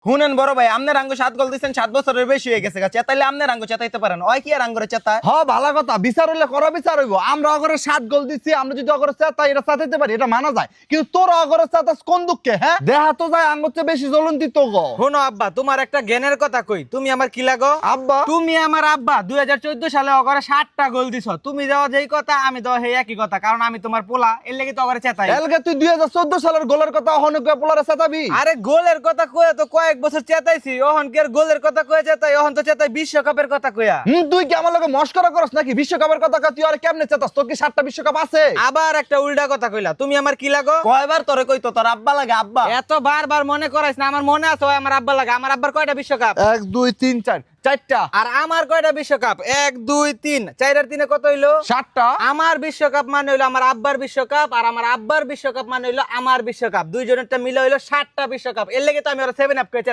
শুনেন বড় ভাই, আপনার আঙ্গ 7 গোল দিচ্ছেন, 7 বছরের বেশি হয়ে গেছে, চেতাইলে আপনার আঙ্গ চেতাইতে পারেন, ওই কি আর আঙ্গরে চেতায়? হ ভালো কথা, বিচার হইলে করা বিচার হইব। আমরা অগরে 7 গোল দিচ্ছি, আমরা যদি অগরে চেতাই এটা চেতাইতে পারি, এটা মানা যায়। কিন্তু তোর অগরে চেতাস কোন দুঃখে? হ্যাঁ, দেহা তো যায় আঙ্গুর চেয়ে বেশি জ্বলন্তি তো গো। শোনো আব্বা, তোমার একটা জ্ঞানের কথা কই, তুমি আমার কি লাগো? আব্বা তুমি আমার আব্বা 2014 সালে অগরে 7টা গোল দিছো, তুমি দেওয়া যেই কথা আমি দেওয়া সেই একই কথা, কারণ আমি তোমার পোলা, এর লাগি তো অগরে চেতাই। এলগে তুই 2014 সালের গোলের কথা অহনকে পোলারে চেতাবি? আরে গোলের কথা কয়ে তো কয়েক বছর চেতাইছি, ওহন কি আর গোলের কথা কয়ে চেতাই? ওহন তো চেতাই বিশ্বকাপের কথা কইয়া। তুই কি আমার লগে মস্করা করস নাকি? বিশ্বকাপের কথা কই, তুই আর কেমনে চেতাস? তোর কি 7টা বিশ্বকাপ আছে? আবার একটা উল্টা কথা কইলা, তুমি আমার কি লাগো? কয়বার তোরে কই তো তোর আব্বা লাগে? আব্বা এত বারবার মনে করাইছ না, আমার মনে আছে ওই আমার আব্বা লাগে। আমার আব্বার কয়টা বিশ্বকাপ? 1 2 3 4 4টা। আর আমার কয়টা বিশ্বকাপ? 1 2 3, 4 আর 3 কত হইলো? 7টা। আমার বিশ্বকাপ মানে হইলো আমার আব্বার বিশ্বকাপ, আর আমার আব্বার বিশ্বকাপ মানে হইলো আমার বিশ্বকাপ, দুইজনেরটা মিলে হইলো 7টা বিশ্বকাপ। এর লাগি তো আমি ওরা 7 আপ কইছি।